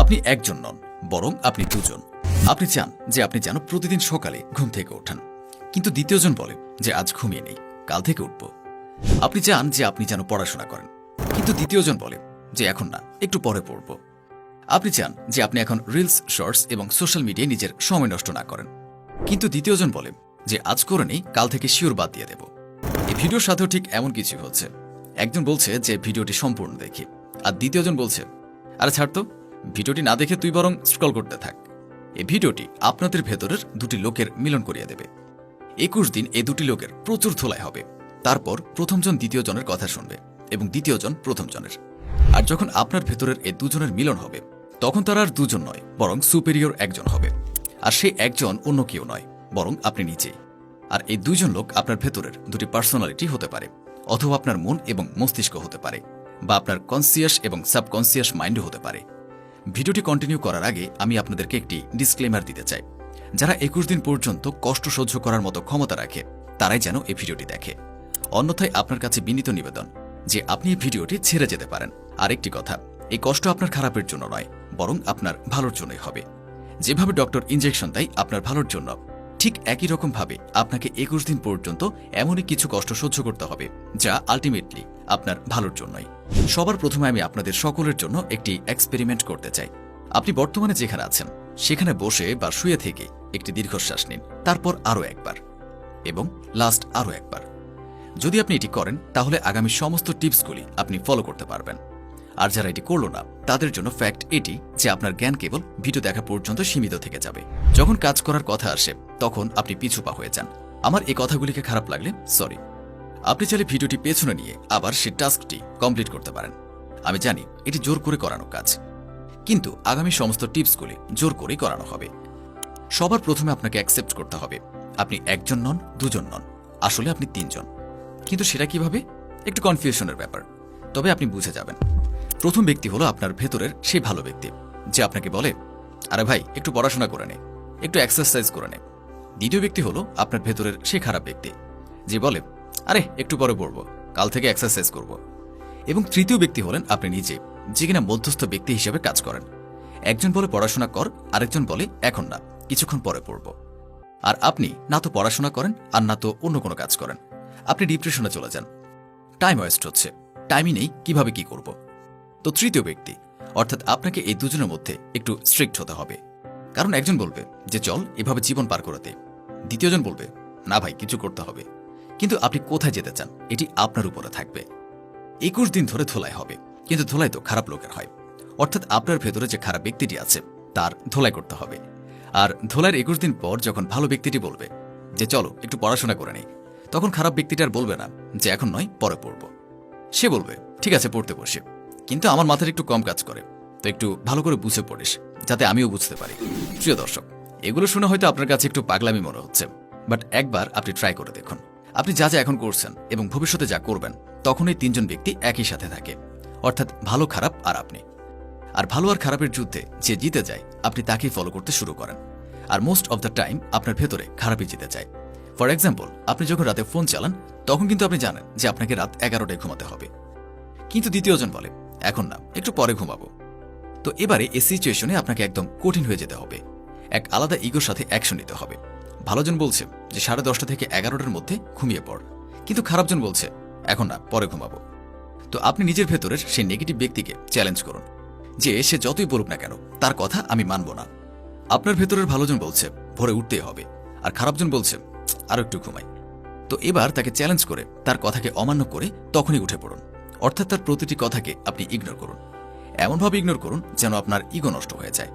আপনি একজন নন, বরং আপনি দুজন। আপনি চান যে আপনি যেন প্রতিদিন সকালে ঘুম থেকে ওঠেন, কিন্তু দ্বিতীয়জন বলে যে আজ ঘুমিয়ে নেই, কাল থেকে উঠব। আপনি চান যে আপনি যেন পড়াশোনা করেন, কিন্তু দ্বিতীয়জন বলে যে এখন না, একটু পরে পড়ব। আপনি চান যে আপনি এখন রিলস, শর্টস এবং সোশ্যাল মিডিয়ায় নিজের সময় নষ্ট না করেন, কিন্তু দ্বিতীয়জন বলে যে আজ করে নেই, কাল থেকে শিওর বাদ দিয়ে দেব। এই ভিডিওর সাথেও ঠিক এমন কিছু হচ্ছে। একজন বলছে যে ভিডিওটি সম্পূর্ণ দেখি, আর দ্বিতীয়জন বলছে আরে ছাড় তো, ভিডিওটি না দেখে তুই বরং স্ক্রল করতে থাক। এই ভিডিওটি আপনাদের ভেতরের দুটি লোকের মিলন করিয়ে দেবে। 21 দিন এই দুটি লোকের প্রচুর ধোলাই হবে। তারপর প্রথমজন দ্বিতীয়জনের কথা শুনবে এবং দ্বিতীয়জন প্রথমজনের। আর যখন আপনার ভেতরের এই দুজনের মিলন হবে, তখন তারা আর দুজন নয়, বরং সুপেরিয়র একজন হবে। আর সেই একজন অন্য কেউ নয়, বরং আপনি নিজেই। আর এই দুইজন লোক আপনার ভেতরের দুটি পার্সোনালিটি হতে পারে, অথবা আপনার মন এবং মস্তিষ্ক হতে পারে, বা আপনার কনসিয়াস এবং সাবকনসিয়াস মাইন্ডও হতে পারে। ভিডিওটি কন্টিনিউ করার আগে আমি আপনাদেরকে একটি ডিসক্লেমার দিতে চাই। যারা 21 দিন পর্যন্ত কষ্ট সহ্য করার মতো ক্ষমতা রাখে, তারাই যেন এই ভিডিওটি দেখে। অন্যথায় আপনার কাছে বিনীত নিবেদন যে আপনি এই ভিডিওটি ছেড়ে যেতে পারেন। আরেকটি কথা, এই কষ্ট আপনার খারাপের জন্য নয়, বরং আপনার ভালোর জন্যই হবে। যেভাবে ডক্টর ইনজেকশন দেয় আপনার ভালোর জন্য, ঠিক একই রকম ভাবে আপনাকে 21 দিন পর্যন্ত এমনই কিছু কষ্ট সহ্য করতে হবে যা আলটিমেটলি আপনার ভালোর জন্যই। সবার প্রথমে আমি আপনাদের সকলের জন্য একটি এক্সপেরিমেন্ট করতে চাই। আপনি বর্তমানে যেখানে আছেন সেখানে বসে বা শুয়ে থেকে একটি দীর্ঘশ্বাস নিন, তারপর আরও একবার, এবং লাস্ট আরও একবার। যদি আপনি এটি করেন, তাহলে আগামী সমস্ত টিপসগুলি আপনি ফলো করতে পারবেন। আর যারা এটি করল না, তাদের জন্য ফ্যাক্ট এটি যে আপনার জ্ঞান কেবল ভিডিও দেখা পর্যন্ত সীমিত থেকে যাবে। যখন কাজ করার কথা আসে, তখন আপনি পিছুপা হয়ে যান। আমার এই কথাগুলিকে খারাপ লাগলে সরি। আপনি চাইলে ভিডিওটি পেছনে নিয়ে আবার সেই টাস্কটি কমপ্লিট করতে পারেন। আমি জানি এটি জোর করে করানো কাজ, কিন্তু আগামী সমস্ত টিপসগুলি জোর করেই করানো হবে। সবার প্রথমে আপনাকে অ্যাকসেপ্ট করতে হবে আপনি একজন নন, দুজন নন, আসলে আপনি তিনজন। কিন্তু সেটা কিভাবে? একটু কনফিউশনের ব্যাপার, তবে আপনি বুঝে যাবেন। প্রথম ব্যক্তি হলো আপনার ভেতরের সেই ভালো ব্যক্তি যে আপনাকে বলে আরে ভাই একটু পড়াশোনা করে নে, একটু এক্সারসাইজ করে নে। দ্বিতীয় ব্যক্তি হলো আপনার ভেতরের সেই খারাপ ব্যক্তি যে বলে আরে একটু পরে পড়ব, কাল থেকে এক্সারসাইজ করব। এবং তৃতীয় ব্যক্তি হলেন আপনি নিজে, যে কিনা মধ্যস্থ ব্যক্তি হিসেবে কাজ করেন। একজন বলে পড়াশোনা কর, আরেকজন বলে এখন না, কিছুক্ষণ পরে পড়ব। আর আপনি না তো পড়াশোনা করেন আর না তো অন্য কোনো কাজ করেন। আপনি ডিপ্রেশনে চলে যান, টাইম ওয়েস্ট হচ্ছে, টাইমই নেই কিভাবে কি করব। তো তৃতীয় ব্যক্তি অর্থাৎ আপনাকে এই দুজনের মধ্যে একটু স্ট্রিক্ট হতে হবে। কারণ একজন বলবে যে চল এভাবে জীবন পার করে দে, দ্বিতীয়জন বলবে না ভাই কিছু করতে হবে। কিন্তু আপনি কোথায় যেতে চান এটি আপনার উপরে থাকবে। 21 দিন ধরে ধোলাই হবে, কিন্তু ধোলাই তো খারাপ লোকের হয়। অর্থাৎ আপনার ভেতরে যে খারাপ ব্যক্তিটি আছে তার ধোলাই করতে হবে। আর ধোলাইয়ের 21 দিন পর যখন ভালো ব্যক্তিটি বলবে যে চলো একটু পড়াশোনা করে নেই, তখন খারাপ ব্যক্তিটি আর বলবে না যে এখন নয় পরে পড়ব। সে বলবে ঠিক আছে পড়তে বসে, কিন্তু আমার মাথার একটু কম কাজ করে, তো একটু ভালো করে বুঝে পড়িস যাতে আমিও বুঝতে পারি। প্রিয় দর্শক, এগুলো শুনে হয়তো আপনার কাছে একটু পাগলামি মনে হচ্ছে, বাট একবার আপনি ট্রাই করে দেখুন। আপনি যা যা এখন করছেন এবং ভবিষ্যতে যা করবেন, তখন এই তিনজন ব্যক্তি একই সাথে থাকে, অর্থাৎ ভালো, খারাপ আর আপনি। আর ভালো আর খারাপের যুদ্ধে যে জিতে যায়, আপনি তাকেই ফলো করতে শুরু করেন। আর মোস্ট অফ দ্য টাইম আপনার ভেতরে খারাপই জিতে যায়। ফর এক্সাম্পল, আপনি যখন রাতে ফোন চালান, তখন কিন্তু আপনি জানেন যে আপনাকে রাত 11টায় ঘুমাতে হবে, কিন্তু দ্বিতীয়জন বলে এখন না, একটু পরে ঘুমাবো। তো এবারে এই সিচুয়েশনে আপনাকে একদম কঠিন হয়ে যেতে হবে, এক আলাদা ইগোর সাথে অ্যাকশন নিতে হবে। ভালোজন বলছে যে 10:30 থেকে 11টার মধ্যে ঘুমিয়ে পড়, কিন্তু খারাপজন বলছে এখন না, পরে ঘুমাবো। তো আপনি নিজের ভেতরের সেই নেগেটিভ ব্যক্তিকে চ্যালেঞ্জ করুন যে সে যতই বলুক না কেন তার কথা আমি মানব না। আপনার ভেতরের ভালোজন বলছে ভোরে উঠতেই হবে, আর খারাপজন বলছে আরো একটু ঘুমাই। তো এবার তাকে চ্যালেঞ্জ করে তার কথাকে অমান্য করে তখনই উঠে পড়ুন, অর্থাৎ তার প্রতিটি কথাকে আপনি ইগনোর করুন। এমনভাবে ইগনোর করুন যেন আপনার ইগো নষ্ট হয়ে যায়।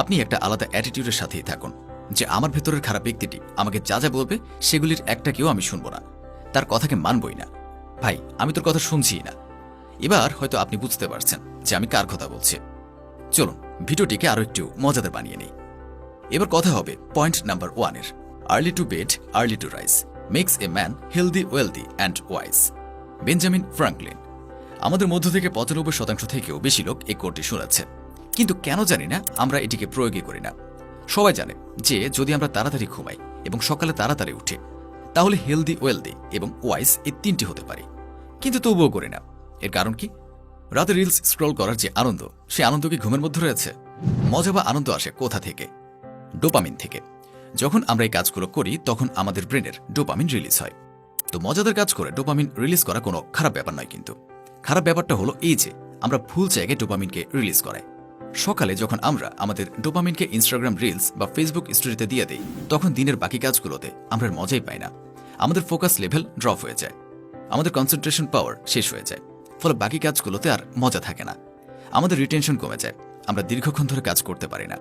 আপনি একটা আলাদা অ্যাটিটিউডের সাথেই থাকুন যে আমার ভেতরের খারাপ ব্যক্তিটি আমাকে যা যা বলবে সেগুলির একটাকেও আমি শুনব না, তার কথাকে মানবই না। ভাই আমি তোর কথা শুনছিই না। এবার হয়তো আপনি বুঝতে পারছেন যে আমি কার কথা বলছি। চলুন ভিডিওটিকে আরো একটু মজাদার বানিয়ে নেই। এবার কথা হবে পয়েন্ট নাম্বার 1-এর, early to bed early to rise makes a man healthy, wealthy and wise. Benjamin Franklin. আমাদের মধ্য থেকে 95% থেকেও বেশি লোক এই কোটটি শোনাচ্ছে, কিন্তু কেন জানি না আমরা এটিকে প্রয়োগই করি না। সবাই জানে যে যদি আমরা তাড়াতাড়ি ঘুমাই এবং সকালে তাড়াতাড়ি উঠে, তাহলে হেলদি, ওয়েলদি এবং ওয়াইজ এই তিনটি হতে পারে, কিন্তু তবুও করি না। এর কারণ কি? রাতে রিলস স্ক্রল করার যে আনন্দ, সে আনন্দ কি ঘুমের মধ্যে রয়েছে? মজা বা আনন্দ আসে কোথা থেকে? ডোপামিন থেকে। যখন আমরা এই কাজগুলো করি তখন আমাদের ব্রেনের ডোপামিন রিলিজ হয়। তো মজাদার কাজ করে ডোপামিন রিলিজ করা কোনো খারাপ ব্যাপার নয়, কিন্তু খারাপ ব্যাপারটা হলো এই যে আমরা ভুল জায়গায় ডোপামিনকে রিলিজ করাই। সকালে যখন আমরা আমাদের ডোপামিনকে ইনস্টাগ্রাম রিলস বা ফেসবুক স্টোরিতে দিয়ে দিই, তখন দিনের বাকি কাজগুলোতে আমরা মজাই পাই না। আমাদের ফোকাস লেভেল ড্রপ হয়ে যায়, আমাদের কনসেন্ট্রেশন পাওয়ার শেষ হয়ে যায়, ফলে বাকি কাজগুলোতে আর মজা থাকে না। আমাদের রিটেনশন কমে যায়, আমরা দীর্ঘক্ষণ ধরে কাজ করতে পারি না।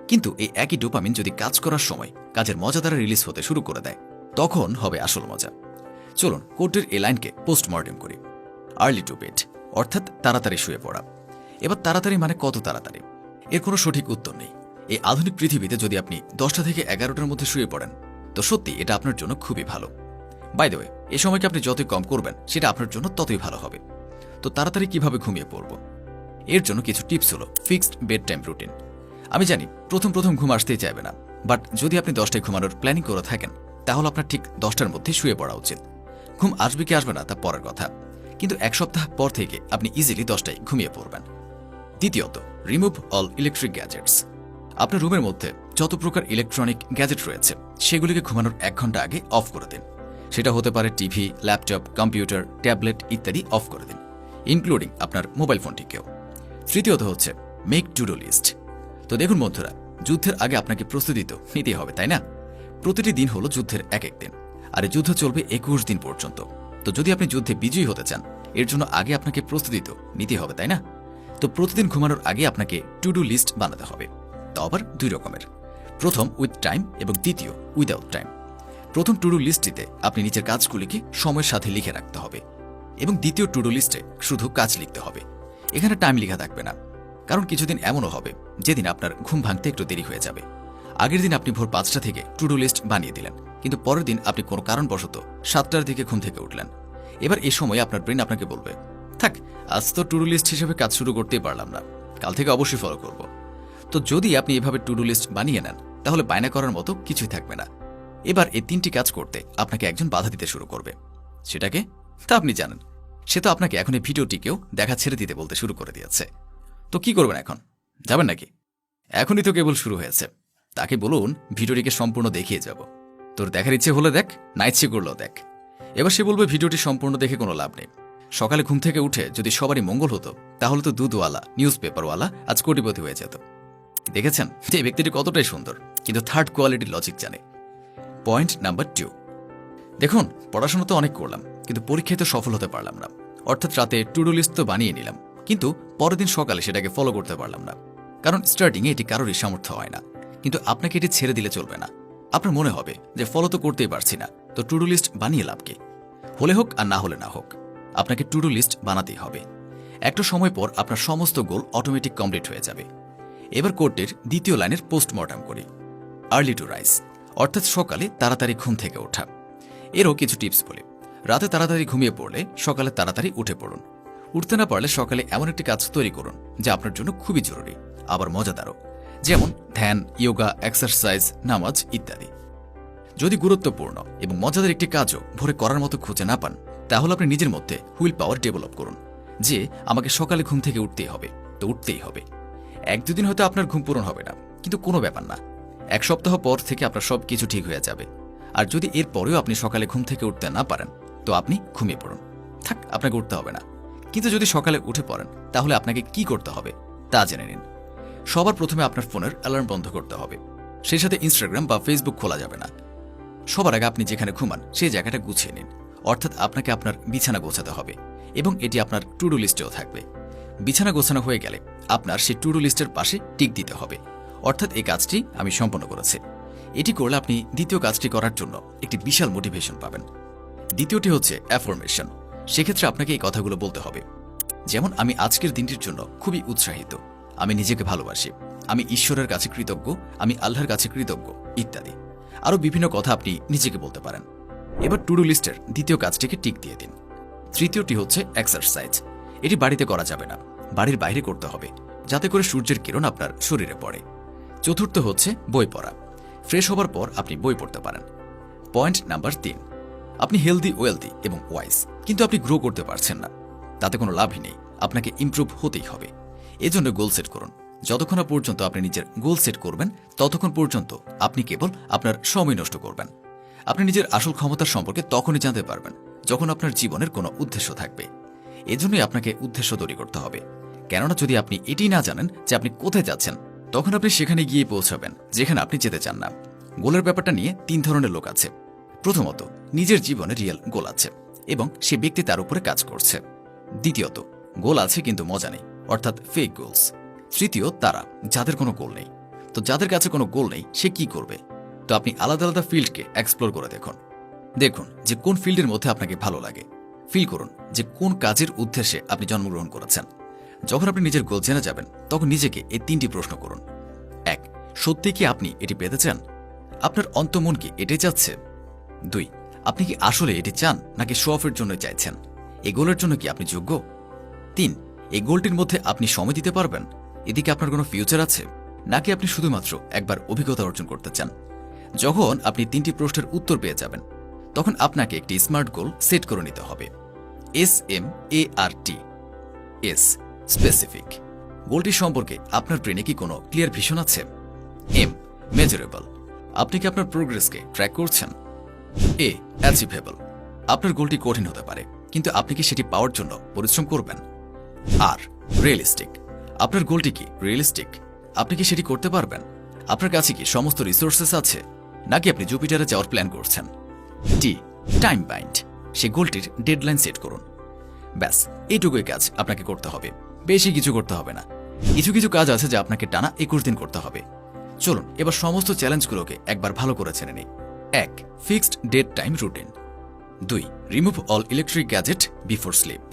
কিন্তু এই একই ডোপামিন যদি কাজ করার সময় কাজের মজা দ্বারা রিলিজ হতে শুরু করে দেয়, তখন হবে আসল মজা। চলুন কোর্টের এই লাইনকে পোস্টমর্টেম করি। আর্লি টু বেড, অর্থাৎ তাড়াতাড়ি শুয়ে পড়া। এবার তাড়াতাড়ি মানে কত তাড়াতাড়ি? এর কোনো সঠিক উত্তর নেই। এই আধুনিক পৃথিবীতে যদি আপনি 10টা থেকে 11টার মধ্যে শুয়ে পড়েন, তো সত্যি এটা আপনার জন্য খুবই ভালো। বাই দ্য ওয়ে, এই সময়কে আপনি যতই কম করবেন সেটা আপনার জন্য ততই ভালো হবে। তো তাড়াতাড়ি কিভাবে ঘুমিয়ে পড়ব? এর জন্য কিছু টিপস হলো ফিক্সড বেড টাইম রুটিন। আমি জানি প্রথম ঘুম আসতেই চাইবে না, বাট যদি আপনি 10টায় ঘুমানোর প্ল্যানিং করে থাকেন, তাহলে আপনার ঠিক 10টার মধ্যে শুয়ে পড়া উচিত। ঘুম আসবে কি আসবে না তা পরের কথা, কিন্তু এক সপ্তাহ পর থেকে আপনি ইজিলি 10টায় ঘুমিয়ে পড়বেন। দ্বিতীয়ত, রিমুভ অল ইলেকট্রিক গ্যাজেটস। আপনার রুমের মধ্যে যত প্রকার ইলেকট্রনিক গ্যাজেট রয়েছে সেগুলিকে ঘুমানোর 1 ঘন্টা আগে অফ করে দিন। সেটা হতে পারে টিভি, ল্যাপটপ, কম্পিউটার, ট্যাবলেট ইত্যাদি অফ করে দিন, ইনক্লুডিং আপনার মোবাইল ফোনটিকেও। তৃতীয়ত হচ্ছে মেক টু ডু লিস্ট। তো দেখুন বন্ধুরা, যুদ্ধের আগে আপনাকে প্রস্তুতি তো নিতে হবে, তাই না? প্রতিটি দিন হলো যুদ্ধের এক দিন, আর এই যুদ্ধ চলবে 21 দিন পর্যন্ত। তো যদি আপনি যুদ্ধে বিজয়ী হতে চান, এর জন্য আগে আপনাকে প্রস্তুতি তো নিতে হবে, তাই না? তো প্রতিদিন ঘুমানোর আগে আপনাকে টু ডু লিস্ট বানাতে হবে। তো আবার 2 রকমের, প্রথম উইথ টাইম এবং দ্বিতীয় উইদাউট টাইম। প্রথম টু ডু লিস্টটিতে আপনি নিজের কাজগুলিকে সময়ের সাথে লিখে রাখতে হবে, এবং দ্বিতীয় টু ডু লিস্টে শুধু কাজ লিখতে হবে। এখানে টাইম লেখা থাকবে না, কারণ কিছুদিন এমনও হবে যেদিন আপনার ঘুম ভাঙতে একটু দেরি হয়ে যাবে। আগের দিন আপনি ভোর 5টা থেকে টু ডু লিস্ট বানিয়ে দিলেন, কিন্তু পরের দিন আপনি কোনো কারণবশত 7টার দিকে ঘুম থেকে উঠলেন। এবার এই সময় আপনার ব্রেন আপনাকে বলবে, থাক, আজ তো টু ডু লিস্ট হিসেবে কাজ শুরু করতেই পারলাম না, কাল থেকে অবশ্যই ফলো করব। তো যদি আপনি এভাবে টু ডু লিস্ট বানিয়ে নেন, তাহলে বায়না করার মতো কিছুই থাকবে না। এবার এই 3টি কাজ করতে আপনাকে একজন বাধা দিতে শুরু করবে। সেটাকে তা আপনি জানেন, সে তো আপনাকে এখন এই ভিডিওটিকেও দেখা ছেড়ে দিতে বলতে শুরু করে দিয়েছে। তো কি করবেন এখন? যাবেন নাকি? এখনই তো কেবল শুরু হয়েছে। তাকে বলুন ভিডিওটিকে সম্পূর্ণ দেখিয়ে যাব। তোর দেখার ইচ্ছে হলে দেখ, না ইচ্ছে করলেও দেখ। এবার সে বলবে ভিডিওটি সম্পূর্ণ দেখে কোনো লাভ নেই। সকালে ঘুম থেকে উঠে যদি সবারই মঙ্গল হতো, তাহলে তো দুধওয়ালা, নিউজ পেপারওয়ালা আজ কোটিপতি হয়ে যেত। দেখেছেন যে এই ব্যক্তিটি কতটাই সুন্দর, কিন্তু 3rd কোয়ালিটির লজিক জানে। পয়েন্ট নাম্বার 2, দেখুন পড়াশোনা তো অনেক করলাম, কিন্তু পরীক্ষায় তো সফল হতে পারলাম না। অর্থাৎ রাতে টু ডু লিস্ট তো বানিয়ে নিলাম, কিন্তু পরের দিন সকালে সেটাকে ফলো করতে পারলাম না। কারণ স্টার্টিংয়ে এটি কারোরই সামর্থ্য হয় না। কিন্তু আপনাকে এটি ছেড়ে দিলে চলবে না। আপনার মনে হবে যে ফলো তো করতেই পারছি না, তো টু ডু লিস্ট বানিয়ে লাভ কি? হলে হোক আর না হলে না হোক, আপনাকে টু ডু লিস্ট বানাতেই হবে। একটা সময় পর আপনার সমস্ত গোল অটোমেটিক কমপ্লিট হয়ে যাবে। এবার কোর্টের দ্বিতীয় লাইনের পোস্টমর্টম করি। আর্লি টু রাইজ, অর্থাৎ সকালে তাড়াতাড়ি ঘুম থেকে ওঠা। এরও কিছু টিপস বলি। রাতে তাড়াতাড়ি ঘুমিয়ে পড়লে সকালে তাড়াতাড়ি উঠে পড়ুন। উঠতে না পারলে সকালে এমন একটি কাজ তৈরি করুন যা আপনার জন্য খুবই জরুরি, আবার মজাদারও, যেমন ধ্যান, ইয়োগা, এক্সারসাইজ, নামাজ ইত্যাদি। যদি গুরুত্বপূর্ণ এবং মজাদার একটি কাজও ভোরে করার মতো খুঁজে না পান, তাহলে আপনি নিজের মধ্যে হুইল পাওয়ার ডেভেলপ করুন যে আমাকে সকালে ঘুম থেকে উঠতেই হবে, তো উঠতেই হবে। 1-2 দিন হয়তো আপনার ঘুম পূরণ হবে না, কিন্তু কোনো ব্যাপার না। 1 সপ্তাহ পর থেকে আপনার সব কিছু ঠিক হয়ে যাবে। আর যদি এর পরেও আপনি সকালে ঘুম থেকে উঠতে না পারেন, তো আপনি ঘুমিয়ে পড়ুন, থাক, আপনাকে উঠতে হবে না। কিন্তু যদি সকালে উঠে পড়েন, তাহলে আপনাকে কি করতে হবে তা জেনে নিন। সবার প্রথমে আপনার ফোনের অ্যালার্ম বন্ধ করতে হবে। সেই সাথে ইনস্টাগ্রাম বা ফেসবুক খোলা যাবে না। সবার আগে আপনি যেখানে ঘুমান সেই জায়গাটা গুছিয়ে নিন, অর্থাৎ আপনাকে আপনার বিছানা গোছাতে হবে, এবং এটি আপনার টু ডু লিস্টেও থাকবে। বিছানা গোছানো হয়ে গেলে আপনার সেই টু ডু লিস্টের পাশে টিক দিতে হবে, অর্থাৎ এই কাজটি আমি সম্পন্ন করেছি। এটি করলে আপনি দ্বিতীয় কাজটি করার জন্য একটি বিশাল মোটিভেশন পাবেন। দ্বিতীয়টি হচ্ছে অ্যাফার্মেশন। সেক্ষেত্রে আপনাকে এই কথাগুলো বলতে হবে, যেমন আমি আজকের দিনটির জন্য খুবই উৎসাহিত, আমি নিজেকে ভালোবাসি, আমি ঈশ্বরের কাছে কৃতজ্ঞ, আমি আল্লাহর কাছে কৃতজ্ঞ ইত্যাদি। আরও বিভিন্ন কথা আপনি নিজেকে বলতে পারেন। এবার টু ডু লিস্টের দ্বিতীয় কাজটিকে টিক দিয়ে দিন। তৃতীয়টি হচ্ছে এক্সারসাইজ। এটি বাড়িতে করা যাবে না, বাড়ির বাইরে করতে হবে, যাতে করে সূর্যের কিরণ আপনার শরীরে পড়ে। চতুর্থ হচ্ছে বই পড়া। ফ্রেশ হবার পর আপনি বই পড়তে পারেন। পয়েন্ট নাম্বার 3, আপনি হেলদি, ওয়েলদি এবং ওয়াইজ, কিন্তু আপনি গ্রো করতে পারছেন না, তাতে কোনো লাভই নেই। আপনাকে ইমপ্রুভ হতেই হবে। এজন্য গোল সেট করুন। যতক্ষণ না পর্যন্ত আপনি নিজের গোল সেট করবেন ততক্ষণ পর্যন্ত আপনি কেবল আপনার সময় নষ্ট করবেন। আপনি নিজের আসল ক্ষমতার সম্পর্কে তখনই জানতে পারবেন যখন আপনার জীবনের কোনো উদ্দেশ্য থাকবে। এজন্যই আপনাকে উদ্দেশ্য তৈরি করতে হবে, কেননা যদি আপনি এটি না জানেন যে আপনি কোথায় যাচ্ছেন, তখন আপনি সেখানে গিয়ে পৌঁছাবেন যেখানে আপনি যেতে চান না। গোলের ব্যাপারটা নিয়ে 3 ধরনের লোক আছে। প্রথমত, নিজের জীবনে রিয়েল গোল আছে এবং সে ব্যক্তি তার উপরে কাজ করছে। দ্বিতীয়ত, গোল আছে কিন্তু মজা নেই, অর্থাৎ ফেক গোলস। তৃতীয়, তারা যাদের কোনো গোল নেই। তো যাদের কাছে কোনো গোল নেই সে কি করবে? তো আপনি আলাদা আলাদা ফিল্ডকে এক্সপ্লোর করে দেখুন। দেখুন যে কোন ফিল্ডের মধ্যে আপনাকে ভালো লাগে। ফিল করুন যে কোন কাজের উদ্দেশ্যে আপনি জন্মগ্রহণ করেছেন। যখন আপনি নিজের গোল জেনে যাবেন তখন নিজেকে এই 3টি প্রশ্ন করুন। 1, সত্যি কি আপনি এটি পেতে চান? আপনার অন্তর্মন কি এটাই চাচ্ছে? 2, আপনি কি আসলে এটি চান নাকি শো অফের জন্য চাইছেন? এই গোলের জন্য কি আপনি যোগ্য? 3, এই গোলটির মধ্যে আপনি সময় দিতে পারবেন? এদিকে আপনার কোনো ফিউচার আছে নাকি আপনি শুধুমাত্র একবার অভিজ্ঞতা অর্জন করতে চান? যখন আপনি 3টি প্রশ্নের উত্তর পেয়ে যাবেন তখন আপনাকে একটি স্মার্ট গোল সেট করে নিতে হবে। SMART। S, specific. গোলটি সম্পর্কে আপনার ব্রেনে কি কোনো ক্লিয়ার ভিশন আছে? M, measurable. আপনি কি আপনার প্রোগ্রেসকে ট্র্যাক করছেন? A, achievable. আপনার গোলটি কঠিন হতে পারে কিন্তু আপনি কি সেটি পাওয়ার জন্য পরিশ্রম করবেন? আর, রিয়েলিস্টিক। আপনার গোলটি কি রিয়েলিস্টিক? আপনি কি সেটি করতে পারবেন? আপনার কাছে কি সমস্ত রিসোর্সেস আছে নাকি আপনি জুপিটারে যাওয়ার প্ল্যান করছেন? টি, টাইম বাইন্ড। সে গোলটির ডেডলাইন সেট করুন। ব্যাস, এইটুকুই কাজ আপনাকে করতে হবে, বেশি কিছু করতে হবে না। কিছু কিছু কাজ আছে যা আপনাকে টানা 21 দিন করতে হবে। চলুন এবার সমস্ত চ্যালেঞ্জগুলোকে একবার ভালো করে জেনে নিই। 1, fixed dead time routine. 2, remove all electric gadget before sleep.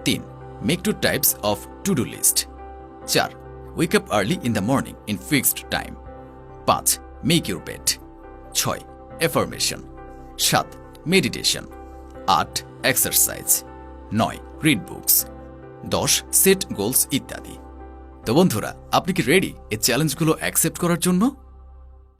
3, make 2 types of to do list. 4, wake up early in the morning in fixed time. 5, make your bed. 6, affirmation. 7, meditation. 8, exercise. 9, read books. 10, set goals ইত্যাদি। তো বন্ধুরা, আপনি কি ready এই চ্যালেঞ্জগুলো accept করার জন্য?